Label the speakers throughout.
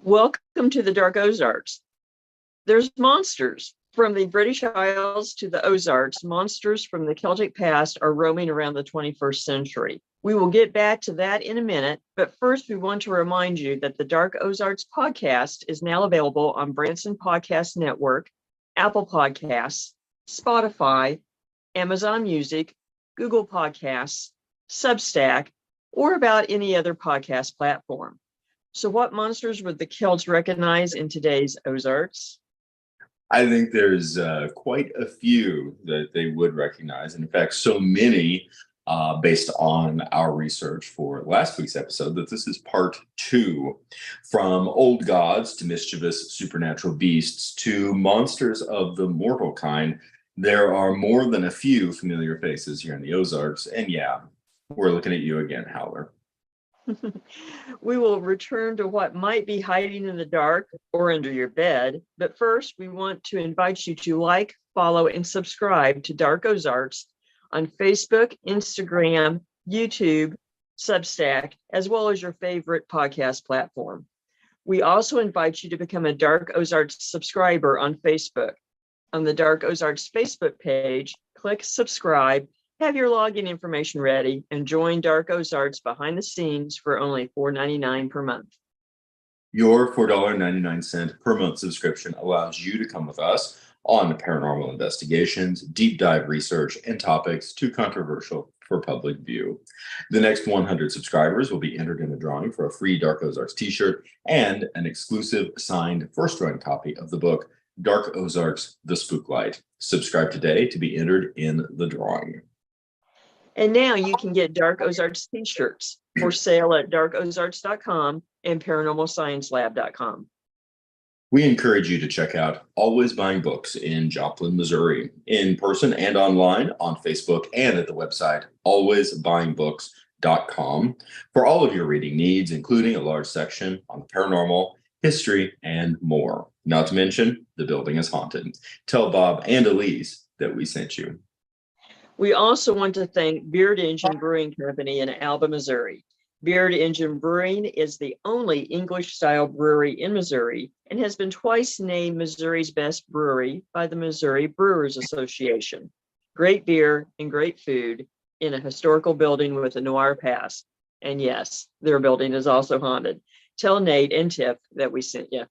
Speaker 1: Welcome to the Dark Ozarks. There's monsters. From the British Isles to the Ozarks, monsters from the Celtic past are roaming around the 21st century. We will get back to that in a minute, but first we want to remind you that the Dark Ozarks podcast is now available on Branson Podcast Network, Apple Podcasts, Spotify, Amazon Music, Google Podcasts, Substack, or about any other podcast platform. So what monsters would the Celts recognize in today's Ozarks?
Speaker 2: I think there's quite a few that they would recognize. And in fact, so many based on our research for last week's episode that this is part 2. From old gods to mischievous supernatural beasts to monsters of the mortal kind, there are more than a few familiar faces here in the Ozarks. And yeah, we're looking at you again, Howler.
Speaker 1: We will return to what might be hiding in the dark or under your bed. But first, we want to invite you to like, follow, and subscribe to Dark Ozarks on Facebook, Instagram, YouTube, Substack, as well as your favorite podcast platform. We also invite you to become a Dark Ozarks subscriber on Facebook. On the Dark Ozarks Facebook page, click subscribe, have your login information ready, and join Dark Ozarks behind the scenes for only $4.99 per month.
Speaker 2: Your $4.99 per month subscription allows you to come with us on paranormal investigations, deep dive research, and topics too controversial for public view. The next 100 subscribers will be entered in a drawing for a free Dark Ozarks t-shirt and an exclusive signed first-run copy of the book, Dark Ozarks, The Spooklight. Subscribe today to be entered in the drawing.
Speaker 1: And now you can get Dark Ozarks t-shirts for sale at darkozarks.com and paranormalsciencelab.com.
Speaker 2: We encourage you to check out Always Buying Books in Joplin, Missouri, in person and online on Facebook and at the website alwaysbuyingbooks.com for all of your reading needs, including a large section on the paranormal, history, and more. Not to mention, the building is haunted. Tell Bob and Elise that we sent you.
Speaker 1: We also want to thank Beard Engine Brewing Company in Alba, Missouri. Beard Engine Brewing is the only English-style brewery in Missouri and has been twice named Missouri's best brewery by the Missouri Brewers Association. Great beer and great food in a historical building with a noir past. And yes, their building is also haunted. Tell Nate and Tiff that we sent you.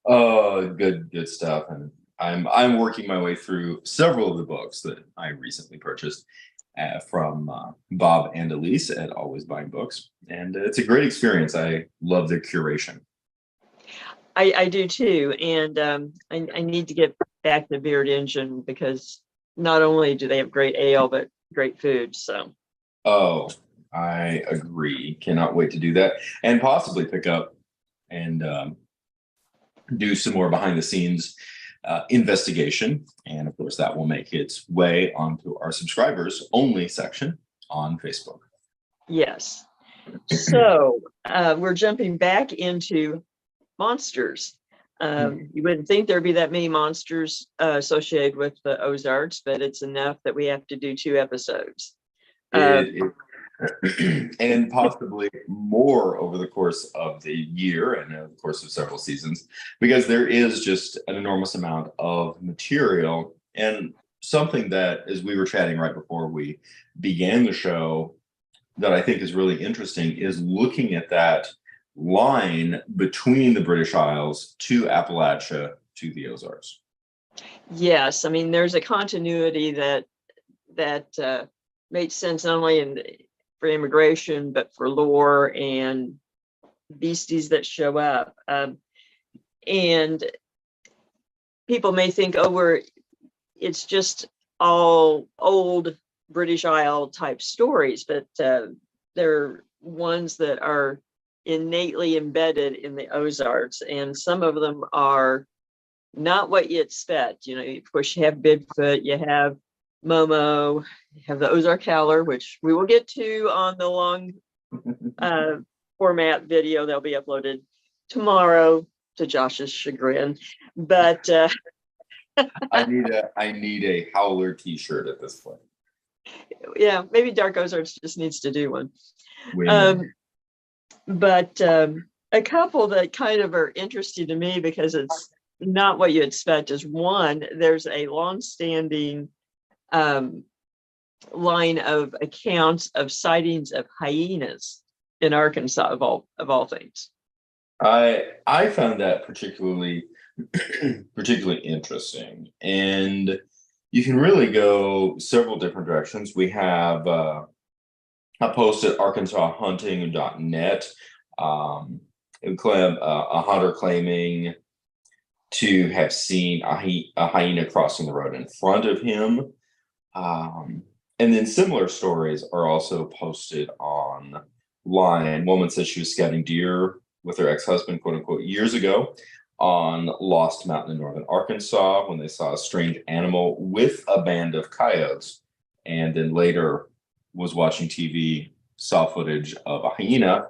Speaker 2: Oh, good stuff. And I'm working my way through several of the books that I recently purchased from Bob and Elise at Always Buying Books, and it's a great experience. I love their curation.
Speaker 1: I do too, and I need to get back to Beard Engine because not only do they have great ale but great food. So,
Speaker 2: oh, I agree. Cannot wait to do that and possibly pick up and do some more behind the scenes investigation. And of course, that will make its way onto our subscribers only section on Facebook.
Speaker 1: Yes. So we're jumping back into monsters. You wouldn't think there'd be that many monsters associated with the Ozarks, but it's enough that we have to do 2 episodes.
Speaker 2: And possibly more over the course of the year and of the course of several seasons, because there is just an enormous amount of material. And something that, as we were chatting right before we began the show, that I think is really interesting is looking at that line between the British Isles to Appalachia to the Ozarks.
Speaker 1: Yes, I mean, there's a continuity that makes sense not only for immigration, but for lore and beasties that show up. And people may think, it's just all old British Isle type stories, but they're ones that are innately embedded in the Ozarks. And some of them are not what you expect. You know, of course, you have Bigfoot, you have Momo, you have the Ozark Howler, which we will get to on the long format video that'll be uploaded tomorrow to Josh's chagrin. But
Speaker 2: I need a Howler t-shirt at this point.
Speaker 1: Yeah, maybe Dark Ozarks just needs to do one. But A couple that kind of are interesting to me because it's not what you expect is one, there's a longstanding line of accounts of sightings of hyenas in Arkansas of all things.
Speaker 2: I found that particularly interesting, and you can really go several different directions. We have a post at arkansashunting.net, a hunter claiming to have seen a hyena crossing the road in front of him. And then similar stories are also posted online. Woman says she was scouting deer with her ex-husband, quote unquote, years ago on Lost Mountain in northern Arkansas when they saw a strange animal with a band of coyotes. And then later was watching TV, saw footage of a hyena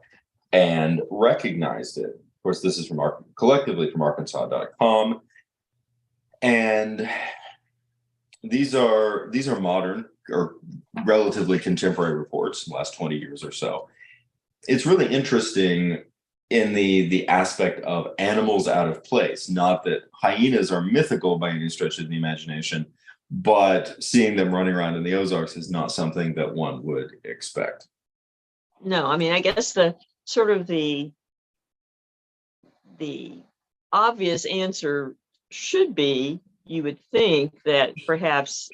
Speaker 2: and recognized it. Of course, this is from collectively from arkansas.com. And these are modern or relatively contemporary reports in the last 20 years or so. It's really interesting in the aspect of animals out of place. Not that hyenas are mythical by any stretch of the imagination, but seeing them running around in the Ozarks is not something that one would expect.
Speaker 1: No, I mean, I guess the sort of the obvious answer should be, you would think that perhaps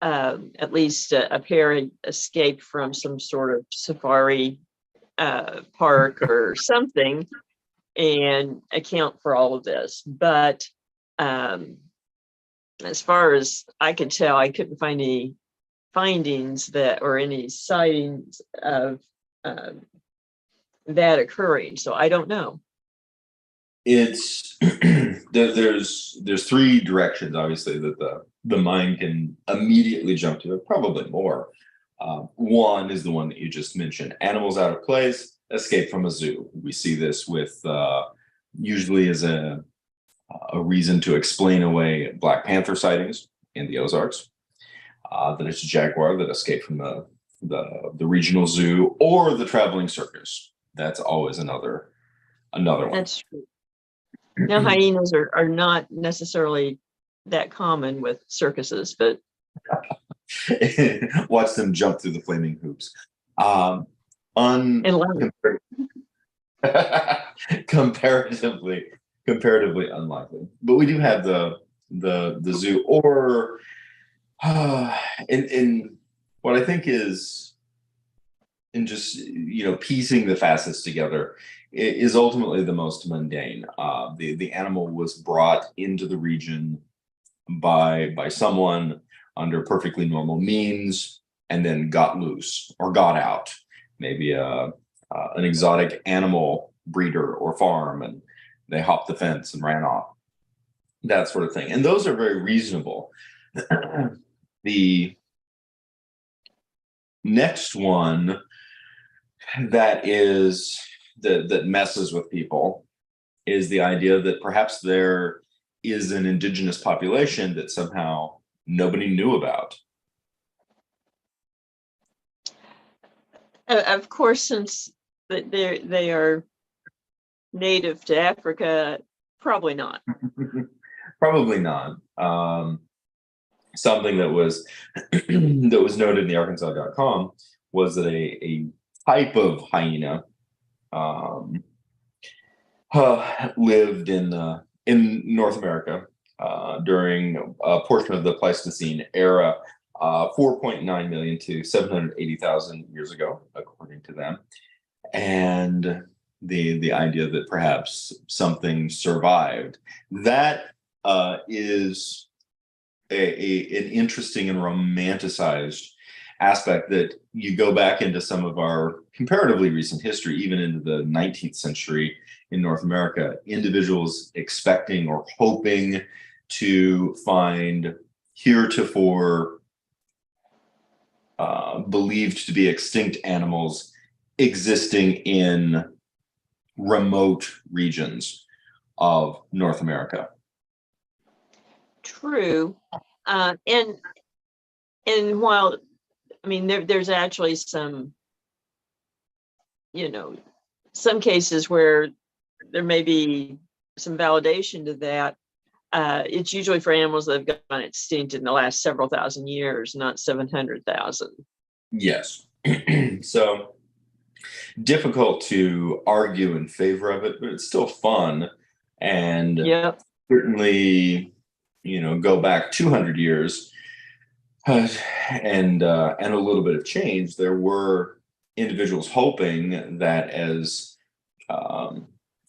Speaker 1: at least a pair had escaped from some sort of safari park or something and account for all of this. But as far as I could tell, I couldn't find any findings that or any sightings of that occurring. So I don't know.
Speaker 2: It's there's three directions, obviously, that the mind can immediately jump to, probably more. One is the one that you just mentioned: animals out of place, escape from a zoo. We see this with usually as a reason to explain away Black Panther sightings in the Ozarks. That it's a jaguar that escaped from the regional zoo or the traveling circus. That's always another one.
Speaker 1: That's true. Now, hyenas are not necessarily that common with circuses, but
Speaker 2: watch them jump through the flaming hoops. Comparatively unlikely, but we do have the zoo, or in what I think is in just piecing the facets together is ultimately the most mundane. The animal was brought into the region by someone under perfectly normal means, and then got loose or got out. Maybe an exotic animal breeder or farm, and they hopped the fence and ran off. That sort of thing, and those are very reasonable. The next one that messes with people is the idea that perhaps there is an indigenous population that somehow nobody knew about.
Speaker 1: Of course, since they are native to Africa, probably not.
Speaker 2: Probably not. Something that was that was noted in the Arkansas.com was that a type of hyena lived in North America during a portion of the Pleistocene era, 4.9 million to 780,000 years ago, according to them. And the idea that perhaps something survived. That is an interesting and romanticized aspect that you go back into some of our comparatively recent history, even into the 19th century in North America, individuals expecting or hoping to find heretofore believed to be extinct animals existing in remote regions of North America.
Speaker 1: True. And while, I mean, there's actually some, some cases where there may be some validation to that, it's usually for animals that have gone extinct in the last several thousand years, not 700,000.
Speaker 2: Yes. So difficult to argue in favor of it, but it's still fun. And
Speaker 1: Yep.
Speaker 2: certainly, go back 200 years and a little bit of change. There were individuals hoping that as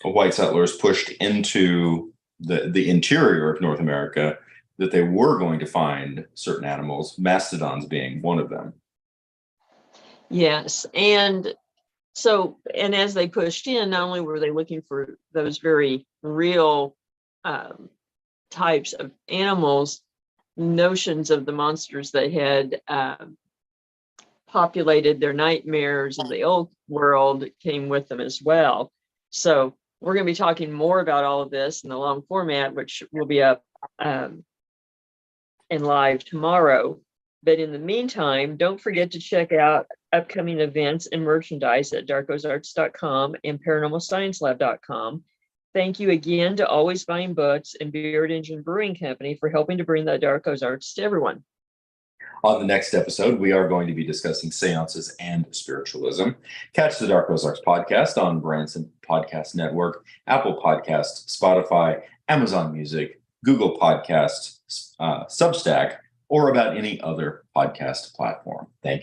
Speaker 2: white settlers pushed into the interior of North America, that they were going to find certain animals, mastodons being one of them.
Speaker 1: Yes. And so, and as they pushed in, not only were they looking for those very real types of animals, notions of the monsters they had populated their nightmares of the old world came with them as well. So we're going to be talking more about all of this in the long format, which will be up and live tomorrow. But in the meantime, don't forget to check out upcoming events and merchandise at darkozarks.com and paranormalsciencelab.com. Thank you again to Always Buying Books and Beard Engine Brewing Company for helping to bring the Dark Ozarks to everyone.
Speaker 2: On the next episode, we are going to be discussing seances and spiritualism. Catch the Dark Ozarks podcast on Branson Podcast Network, Apple Podcasts, Spotify, Amazon Music, Google Podcasts, Substack, or about any other podcast platform. Thank you.